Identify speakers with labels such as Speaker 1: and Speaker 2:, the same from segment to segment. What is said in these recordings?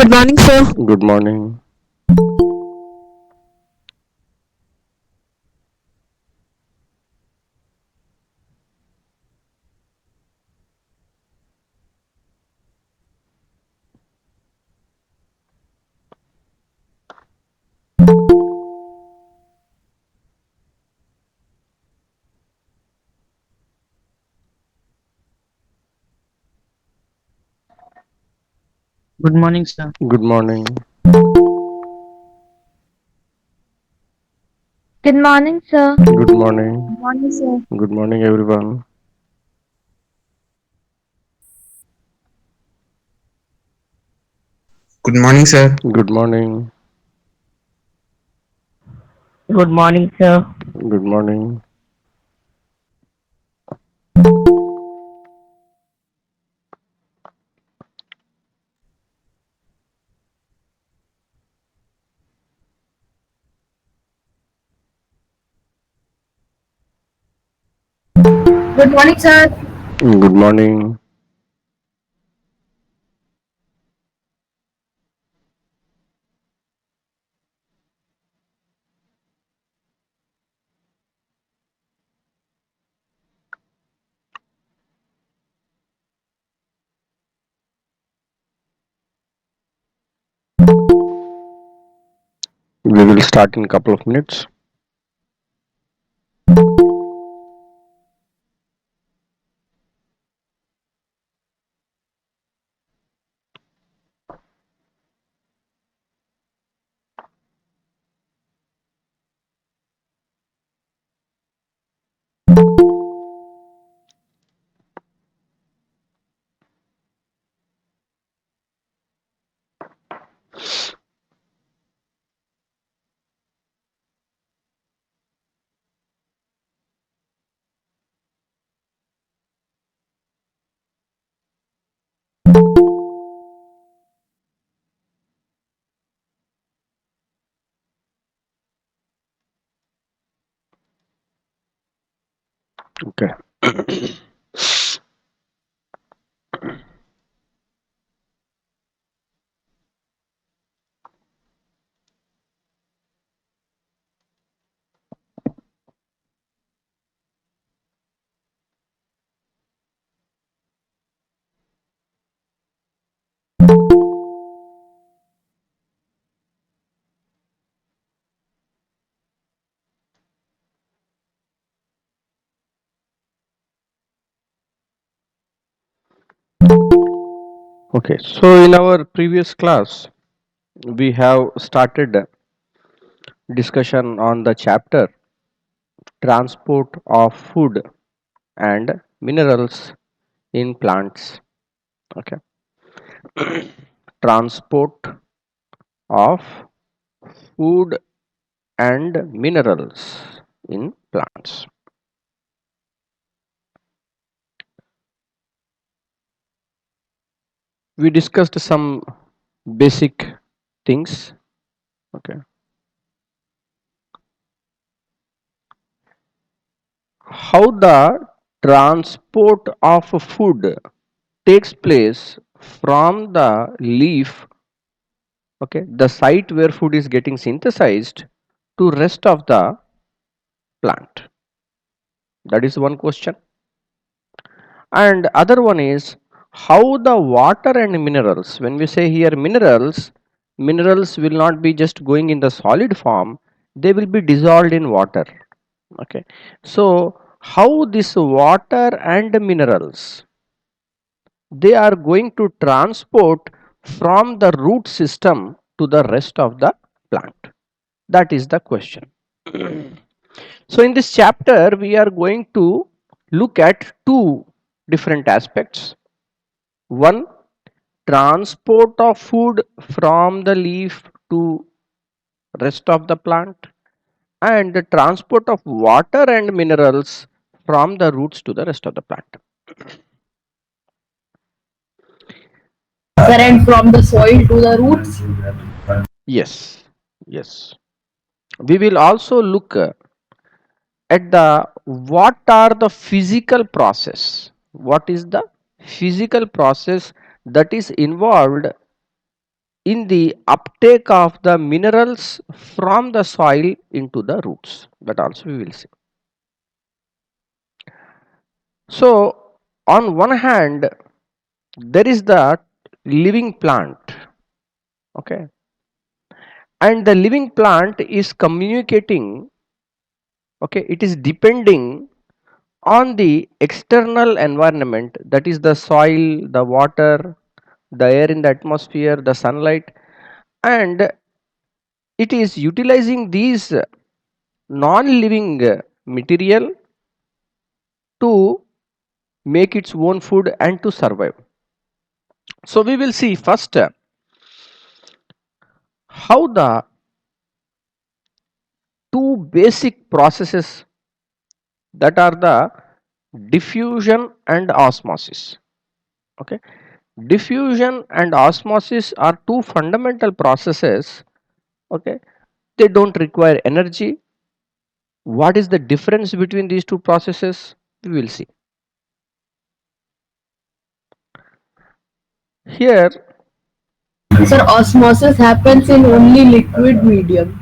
Speaker 1: Good morning, sir.
Speaker 2: Good morning.
Speaker 3: Good morning, sir.
Speaker 2: Good morning.
Speaker 4: Good morning, sir.
Speaker 2: Good morning.
Speaker 5: Morning, sir.
Speaker 2: Good morning, everyone.
Speaker 6: Good morning, sir.
Speaker 2: Good morning.
Speaker 3: Good morning, sir.
Speaker 2: Good morning.
Speaker 5: Good morning, sir.
Speaker 2: Good morning. We will start in a couple of minutes. Okay. Okay. So in our previous class, we have started discussion on the chapter transport of food and minerals in plants. Okay. Transport of food and minerals in plants. We discussed some basic things. Okay. How the transport of food takes place from the leaf, okay, the site where food is getting synthesized, to rest of the plant. That is one question. And other one is how the water and minerals, when we say here minerals will not be just going in the solid form, they will be dissolved in water. Okay, so how this water and minerals, they are going to transport from the root system to the rest of the plant? That is the question. So in this chapter we are going to look at two different aspects. One, transport of food from the leaf to rest of the plant, and the transport of water and minerals from the roots to the rest of the plant.
Speaker 5: Current from the soil to the roots.
Speaker 2: Yes, yes. We will also look at the what are the physical process. What is the physical process that is involved in the uptake of the minerals from the soil into the roots. That also we will see. So, on one hand, there is the living plant, okay, and the living plant is communicating, okay, it is depending on the external environment, that is the soil, the water, the air in the atmosphere, the sunlight, and it is utilizing these non-living material to make its own food and to survive. So we will see first how the two basic processes, that are the diffusion and osmosis. Okay, diffusion and osmosis are two fundamental processes. Okay, they don't require energy. What is the difference between these two processes? We will see. Here,
Speaker 5: Sir, osmosis happens in only liquid medium.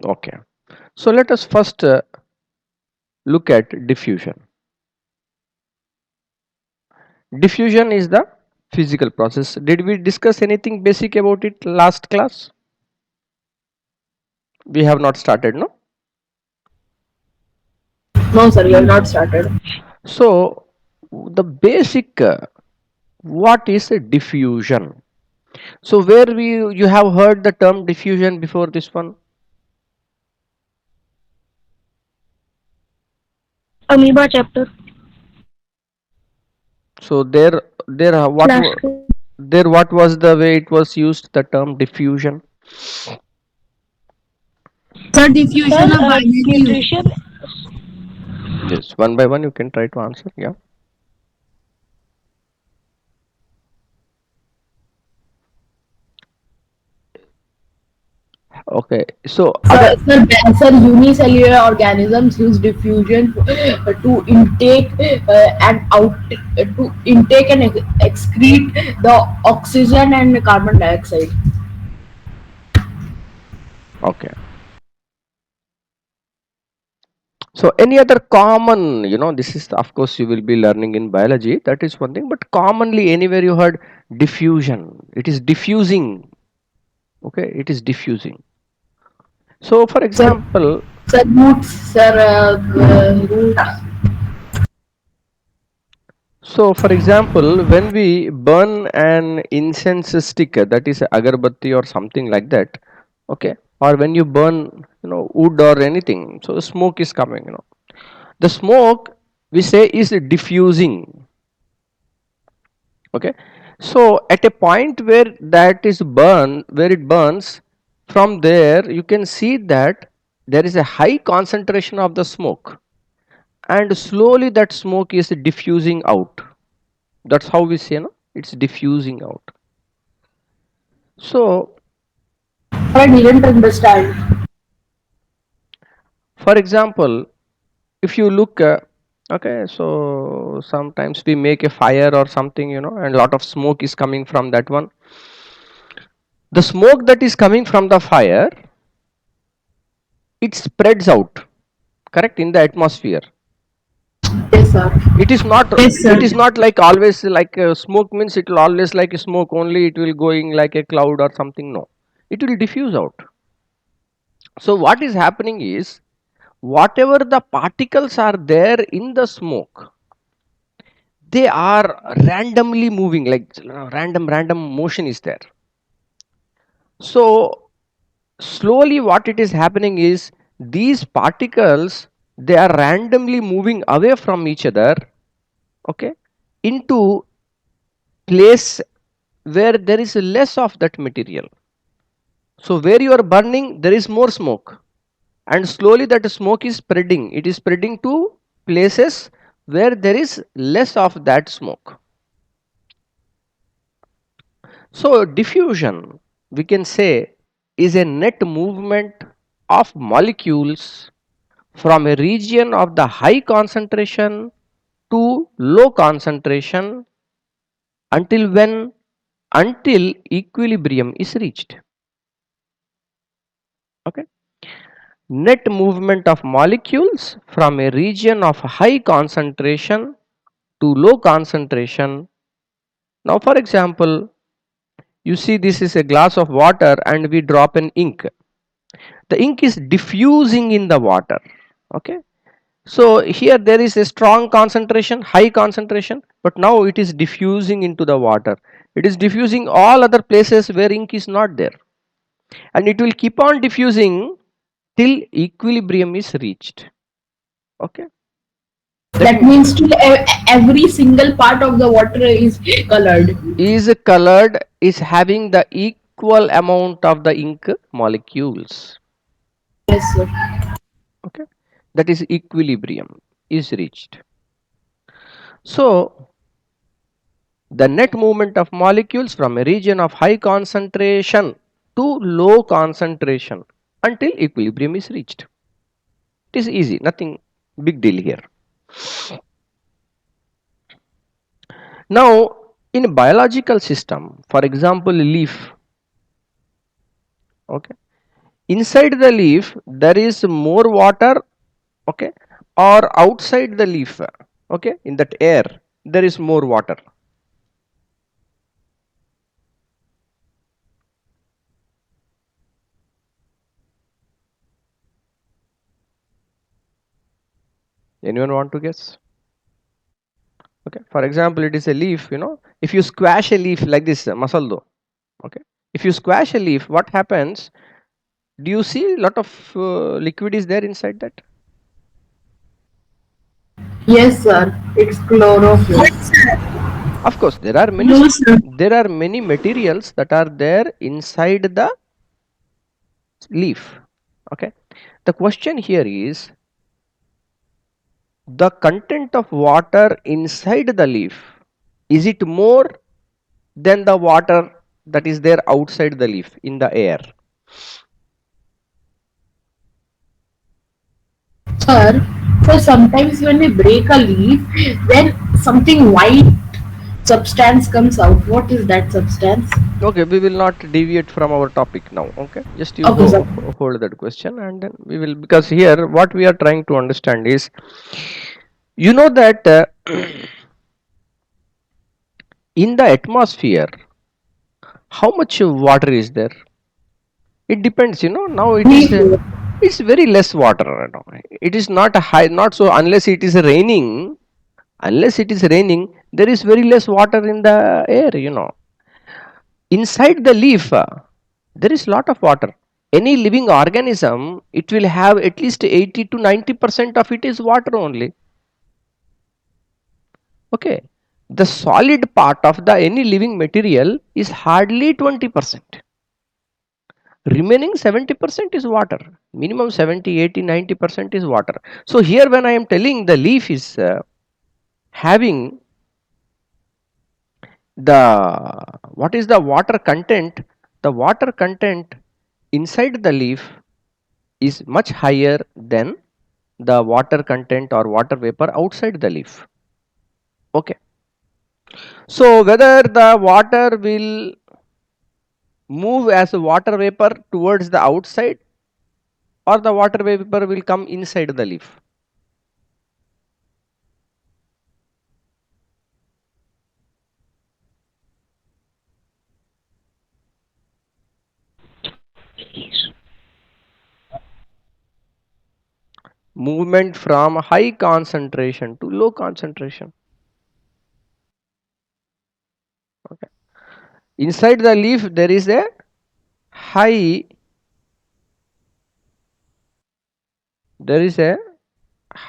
Speaker 2: okay. So let us first look at diffusion. Diffusion is the physical process. Did we discuss anything basic about it last class? We have not started, no?
Speaker 5: No, sir, you have not started.
Speaker 2: So the basic what is a diffusion? So where you have heard the term diffusion before this one?
Speaker 1: Amoeba chapter.
Speaker 2: So there what was the way it was used, the term diffusion?
Speaker 5: Sir, diffusion of binary.
Speaker 1: Nutrition.
Speaker 2: Yes, one by one you can try to answer. Yeah. Okay, so
Speaker 5: Sir, unicellular organisms use diffusion to intake and out to intake and excrete the oxygen and carbon dioxide.
Speaker 2: okay. So any other common, this is of course you will be learning in biology. That is one thing, but commonly anywhere you heard diffusion, it is diffusing. Okay, it is diffusing. So for example,
Speaker 5: Sir, roots, sir, roots.
Speaker 2: so for example, when we burn an incense stick, that is agarbatti or something like that, okay, or when you burn, wood or anything, so the smoke is coming, the smoke we say is diffusing. Okay, so at a point where that is where it burns, from there you can see that there is a high concentration of the smoke, and slowly that smoke is diffusing out. That's how we say, no, it's diffusing out. So
Speaker 5: I didn't understand.
Speaker 2: for example, if you look okay, so sometimes we make a fire or something, and lot of smoke is coming from that one. The smoke that is coming from the fire, it spreads out, correct, in the atmosphere.
Speaker 5: Yes, sir.
Speaker 2: It is not,
Speaker 5: Yes, sir.
Speaker 2: it is not like always like smoke means it will always like smoke only, it will going like a cloud or something. No, it will diffuse out. So what is happening is, whatever the particles are there in the smoke, they are randomly moving, like random motion is there. So slowly what it is happening is, these particles, they are randomly moving away from each other, okay, into place where there is less of that material. So where you are burning, there is more smoke, and slowly that smoke is spreading, it is spreading to places where there is less of that smoke. So diffusion, we can say, is a net movement of molecules from a region of the high concentration to low concentration until equilibrium is reached. Okay. Net movement of molecules from a region of high concentration to low concentration. Now for example, you see this is a glass of water and we drop an ink. The ink is diffusing in the water. Okay. So here there is a strong concentration, high concentration, but now it is diffusing into the water. It is diffusing all other places where ink is not there. And it will keep on diffusing till equilibrium is reached. Okay.
Speaker 5: That means till every single part of the water is colored.
Speaker 2: Is having the equal amount of the ink molecules.
Speaker 5: Yes, sir.
Speaker 2: Okay. That is equilibrium is reached. So the net movement of molecules from a region of high concentration to low concentration until equilibrium is reached. It is easy, nothing big deal here. Now in a biological system, for example leaf, okay, inside the leaf there is more water, okay, or outside the leaf, okay, in that air there is more water. Anyone want to guess? Okay, for example it is a leaf, you know, if you squash a leaf like this, masaldo, okay, if you squash a leaf, what happens? Do you see a lot of liquid is there inside that?
Speaker 5: Yes, sir. It's chlorophyll.
Speaker 2: Of course there are many materials that are there inside the leaf. Okay, the question here is the content of water inside the leaf, is it more than the water that is there outside the leaf in the air?
Speaker 5: Sir, so sometimes when we break a leaf, then something white substance comes out. What is that substance?
Speaker 2: Okay, we will not deviate from our topic now. Okay, just you
Speaker 5: Okay, sir.
Speaker 2: hold that question and then we will, because here what we are trying to understand is, you know that in the atmosphere how much water is there? It depends, you know. Now it's very less water, you know. It is not a high, not so, unless it is raining. Unless it is raining, there is very less water in the air, you know. Inside the leaf, there is lot of water. Any living organism, it will have at least 80 to 90% of it is water only. Okay. The solid part of the any living material is hardly 20%. Remaining 70% is water. Minimum 70, 80, 90% is water. So here when I am telling the leaf is having the, what is the water content? The water content inside the leaf is much higher than the water content or water vapor outside the leaf. Okay. So whether the water will move as a water vapor towards the outside or the water vapor will come inside the leaf. Movement from high concentration to low concentration. Okay. Inside the leaf there is a high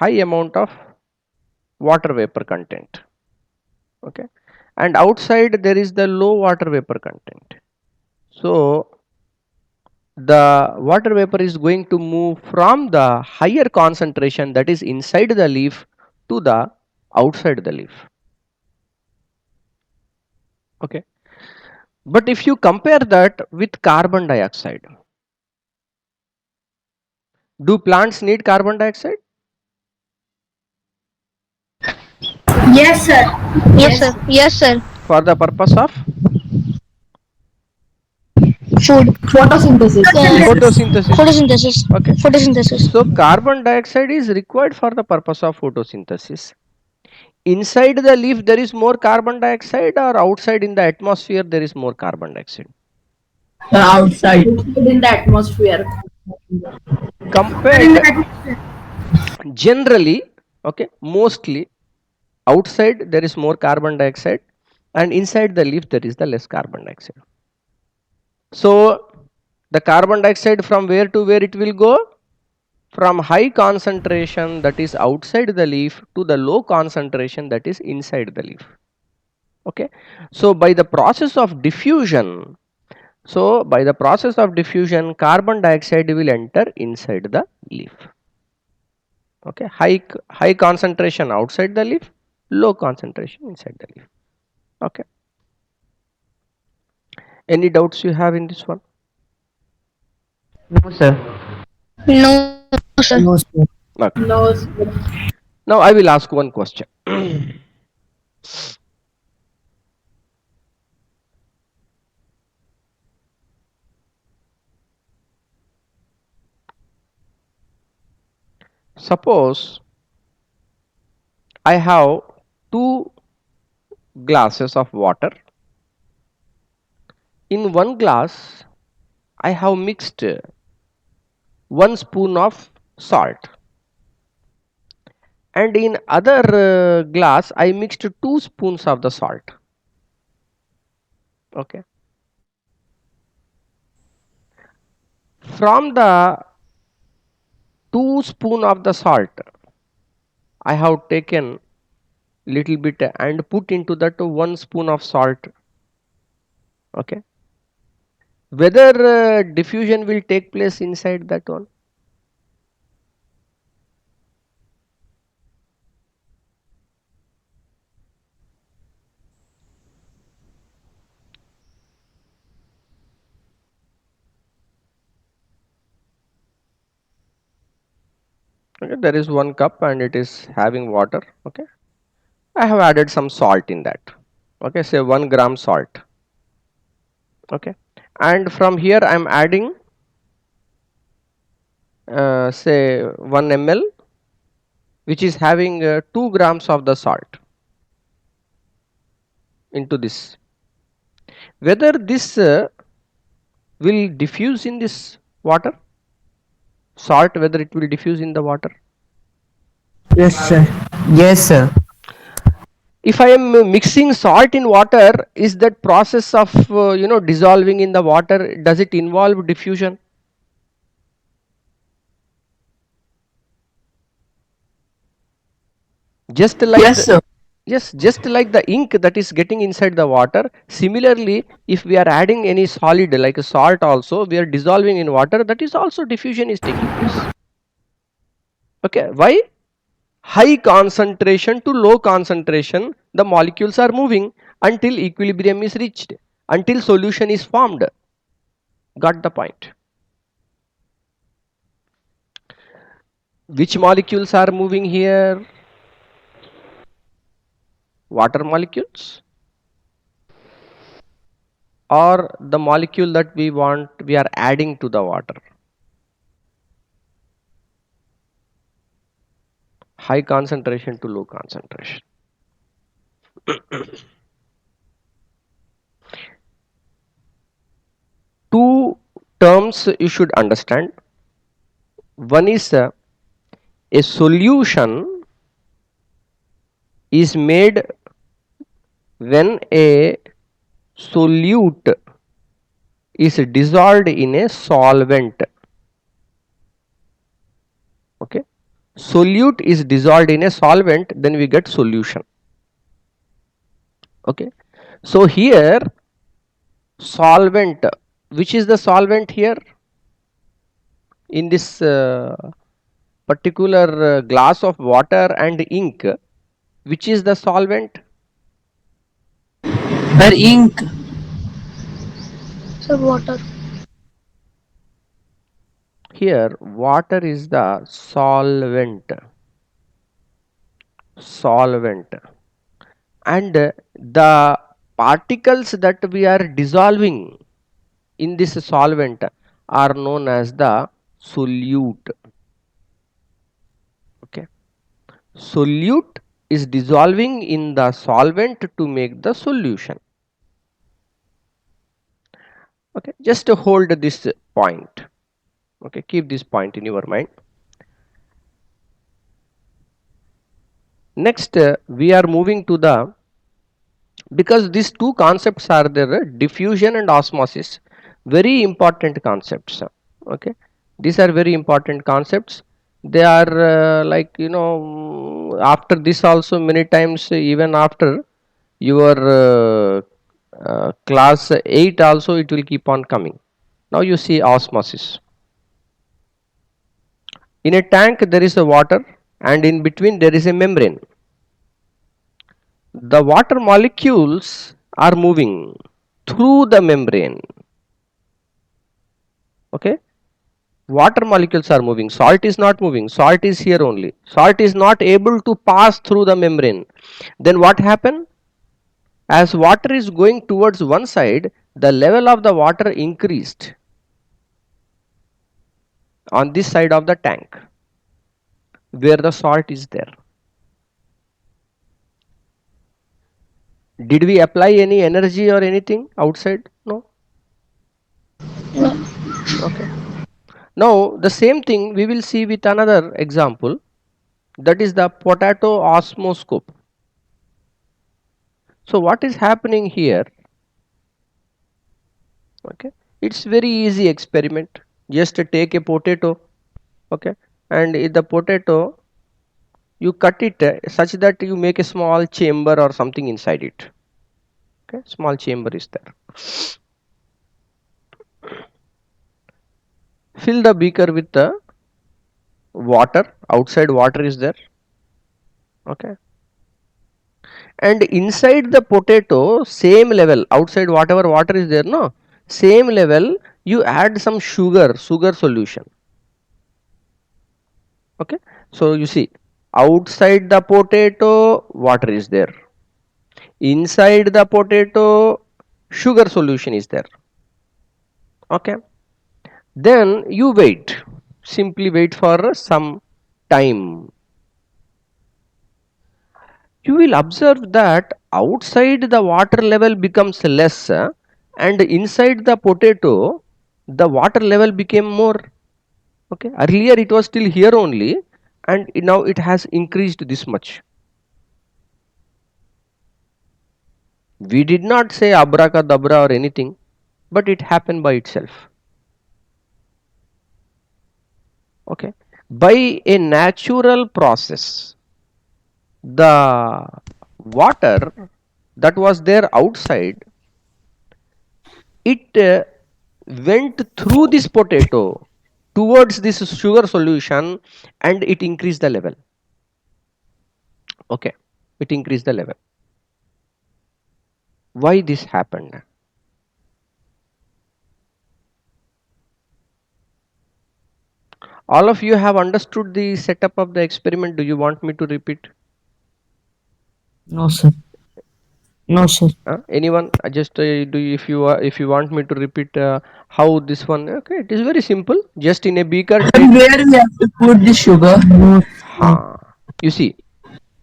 Speaker 2: amount of water vapor content. Okay, and outside there is the low water vapor content. So the water vapor is going to move from the higher concentration that is inside the leaf to the outside the leaf. Okay, but if you compare that with carbon dioxide, do plants need carbon dioxide?
Speaker 5: Yes, sir.
Speaker 1: Yes, sir. Yes, sir.
Speaker 2: For the purpose of
Speaker 1: Food.
Speaker 5: Photosynthesis.
Speaker 2: photosynthesis.
Speaker 1: Photosynthesis.
Speaker 2: Okay.
Speaker 1: Photosynthesis.
Speaker 2: So carbon dioxide is required for the purpose of photosynthesis. Inside the leaf there is more carbon dioxide, or outside in the atmosphere there is more carbon dioxide?
Speaker 3: Outside.
Speaker 5: In the atmosphere.
Speaker 2: Compared generally, okay, mostly outside there is more carbon dioxide, and inside the leaf there is the less carbon dioxide. So the carbon dioxide from where to where it will go? From high concentration, that is outside the leaf, to the low concentration, that is inside the leaf. Okay. So by the process of diffusion, carbon dioxide will enter inside the leaf. Okay. High concentration outside the leaf, low concentration inside the leaf. Okay. Any doubts you have in this one?
Speaker 3: No, sir.
Speaker 1: No, sir.
Speaker 3: No, sir.
Speaker 2: Okay.
Speaker 5: No, sir.
Speaker 2: Now I will ask one question. Suppose I have two glasses of water. In one glass, I have mixed 1 spoon of salt, and in other glass, I mixed 2 spoons of the salt. Okay. From the 2 spoon of the salt, I have taken little bit and put into that 1 spoon of salt. Okay. Whether diffusion will take place inside that one? Okay, there is 1 cup and it is having water. Okay, I have added some salt in that. Okay, say 1 gram salt. Okay, and from here I am adding say 1 ml, which is having 2 grams of the salt into this. Whether this will diffuse in this water, salt, whether it will diffuse in the water?
Speaker 3: Yes, sir. Yes, sir.
Speaker 2: If I am mixing salt in water, is that process of dissolving in the water, does it involve diffusion? Just like
Speaker 3: Yes, sir.
Speaker 2: yes, just like the ink that is getting inside the water, similarly if we are adding any solid like a salt also, we are dissolving in water, that is also diffusion is taking place. Okay, why? High concentration to low concentration, the molecules are moving until equilibrium is reached, until solution is formed. Got the point? Which molecules are moving here? Water molecules, or the molecule that we are adding to the water? High concentration to low concentration. Two terms you should understand. One is a solution is made when a solute is dissolved in a solvent. Okay, solute is dissolved in a solvent, then we get solution. Okay, so here solvent, which is the solvent here in this particular glass of water and ink? Which is the solvent?
Speaker 3: Sir, ink.
Speaker 1: Sir, water.
Speaker 2: Here water is the solvent. Solvent. and the particles that we are dissolving in this solvent are known as the solute. Okay, solute is dissolving in the solvent to make the solution. Okay, just hold this point. Okay, keep this point in your mind. Next, we are moving to the, because these two concepts are there, diffusion and osmosis, very important concepts. Okay, these are very important concepts. They are after this also many times, even after your class 8 also it will keep on coming. Now you see osmosis. In a tank there is a water, and in between there is a membrane. The water molecules are moving through the membrane. Okay, water molecules are moving, salt is not moving, salt is here only, salt is not able to pass through the membrane. Then what happen? As water is going towards one side, the level of the water increased on this side of the tank where the salt is there. Did we apply any energy or anything outside? No. Okay, now the same thing we will see with another example, that is the potato osmoscope. So what is happening here? Okay, it's very easy experiment. Just take a potato, okay, and in the potato you cut it such that you make a small chamber or something inside it. Okay, small chamber is there. Fill the beaker with the water, outside water is there. Okay, and inside the potato, same level, outside whatever water is there, no, same level you add some sugar solution. Okay, so you see, outside the potato water is there, inside the potato sugar solution is there. Okay, then you wait, simply wait for some time. You will observe that outside the water level becomes less, and inside the potato the water level became more. Okay, earlier it was still here only, and now it has increased this much. We did not say abracadabra or anything, but it happened by itself. Okay, by a natural process, the water that was there outside, it went through this potato towards this sugar solution, and it increased the level. Okay, it increased the level. Why this happened? All of you have understood the setup of the experiment. Do you want me to repeat?
Speaker 3: No, sir. No, sir.
Speaker 2: Anyone? Just do you, if you want me to repeat how this one? Okay, it is very simple. Just in a beaker.
Speaker 3: And where we have to put the sugar? No.
Speaker 2: You see,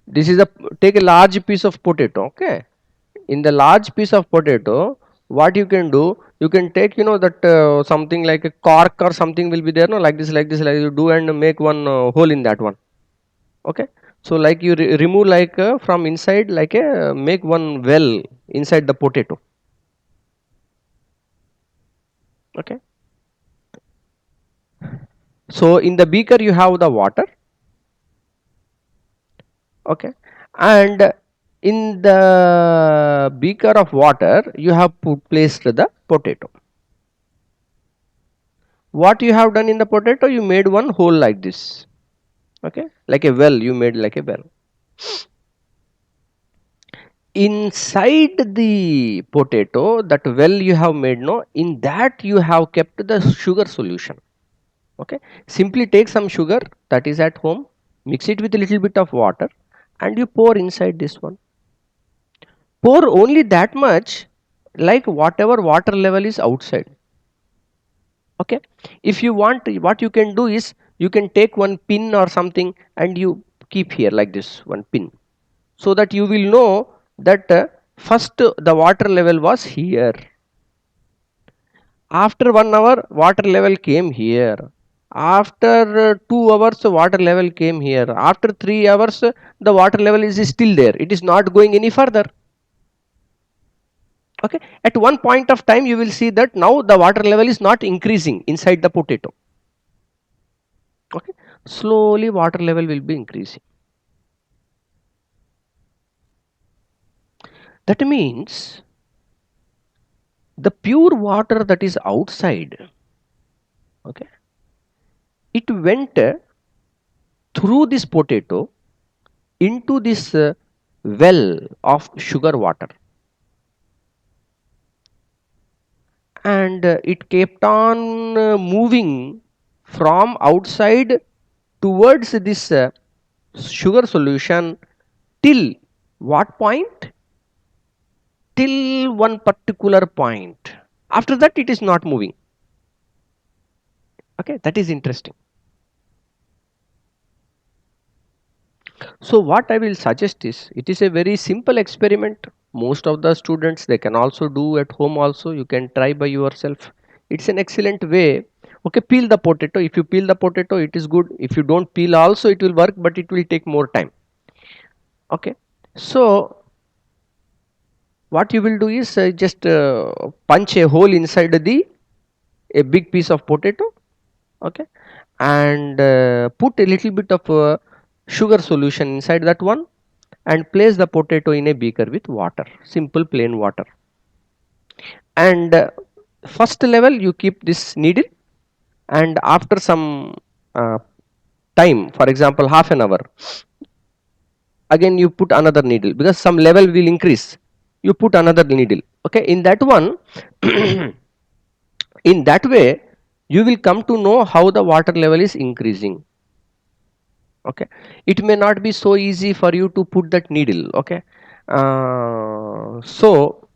Speaker 2: this is a, take a large piece of potato. Okay, in the large piece of potato, what you can do, you can take, you know, that something like a cork or something will be there, no, like this, like you do, and make one hole in that one. Okay, so like you remove like from inside, like a make one well inside the potato. Okay, so in the beaker you have the water. Okay, and in the beaker of water you have placed the potato. What you have done in the potato, you made one hole like this. Okay, like a well, you made like a well. Inside the potato, that well you have made, no, in that you have kept the sugar solution. Okay, simply take some sugar that is at home, mix it with a little bit of water, and you pour inside this one. pour only that much, like whatever water level is outside. Okay, if you want, what you can do is you can take one pin or something and you keep here like this, one pin, so that you will know that first the water level was here. After 1 hour, water level came here. After 2 hours, water level came here. After 3 hours, the water level is still there. It is not going any further. Okay, at one point of time, you will see that now the water level is not increasing inside the potato. Okay, slowly water level will be increasing. That means the pure water that is outside, okay, it went through this potato into this well of sugar water, and it kept on moving from outside towards this sugar solution till what point? Till one particular point. After that it is not moving. Okay, that is interesting. So what I will suggest is, it is a very simple experiment. Most of the students, they can also do at home also. You can try by yourself. It's an excellent way. Okay, peel the potato. If you peel the potato, it is good. If you don't peel also, it will work, but it will take more time. Okay, so what you will do is just punch a hole inside a big piece of potato. Okay, and put a little bit of sugar solution inside that one, and place the potato in a beaker with water, simple plain water. And first level you keep this needle, and after some time, for example half an hour, again you put another needle, because some level will increase, you put another needle. Okay, in that one in that way you will come to know how the water level is increasing. Okay, it may not be so easy for you to put that needle. Okay, so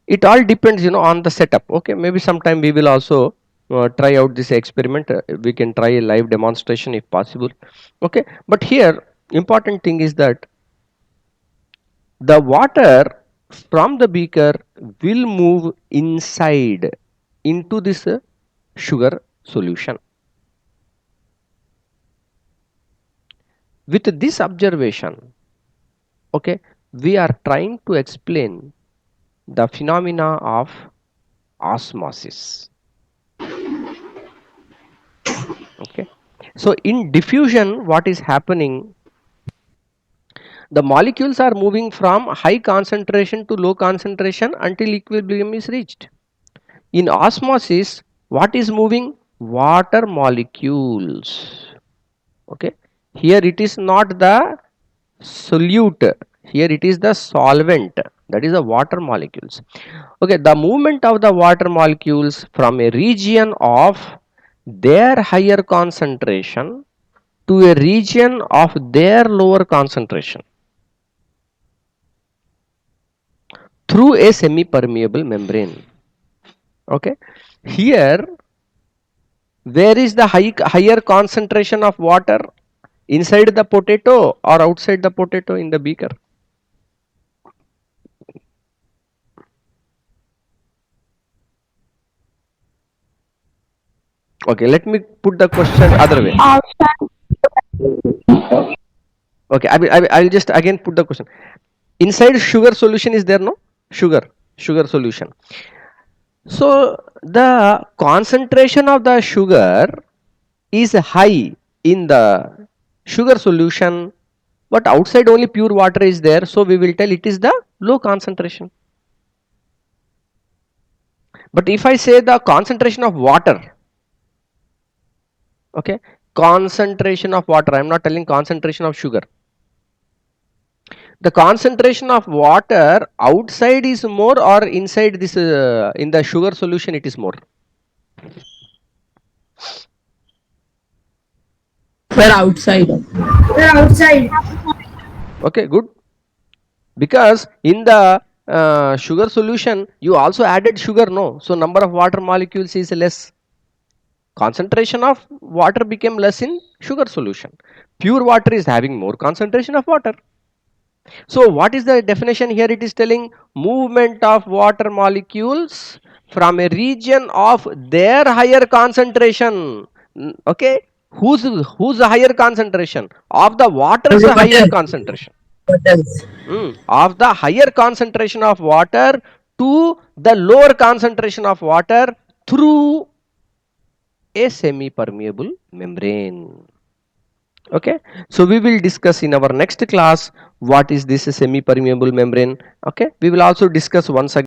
Speaker 2: it all depends, on the setup. Okay, maybe sometime we will also try out this experiment. We can try a live demonstration if possible. Okay, but here important thing is that the water from the beaker will move inside into this sugar solution. With this observation, okay, we are trying to explain the phenomena of osmosis. Okay, so in diffusion, what is happening? The molecules are moving from high concentration to low concentration until equilibrium is reached. In osmosis, what is moving? Water molecules. Okay, here it is not the solute, here it is the solvent, that is the water molecules. Okay, the movement of the water molecules from a region of their higher concentration to a region of their lower concentration through a semi permeable membrane. Okay, here where is the higher concentration of water? Inside the potato or outside the potato in the beaker? Okay, let me put the question other way. Okay, I will just again put the question. Inside sugar solution is there, no? Sugar solution. So the concentration of the sugar is high in the sugar solution, but outside only pure water is there, so we will tell it is the low concentration. But if I say the concentration of water, okay, concentration of water, I am not telling concentration of sugar. The concentration of water outside is more, or inside this in the sugar solution it is more?
Speaker 5: We're outside.
Speaker 1: We're outside.
Speaker 2: Okay, good. because in the sugar solution you also added sugar, no? So number of water molecules is less. Concentration of water became less in sugar solution. Pure water is having more concentration of water. So what is the definition here? It is telling movement of water molecules from a region of their higher concentration. Okay, whose the higher concentration? Of the water's higher concentration. Of the higher concentration of water to the lower concentration of water through a semi-permeable membrane. Okay, so we will discuss in our next class what is this semi-permeable membrane. Okay, we will also discuss once again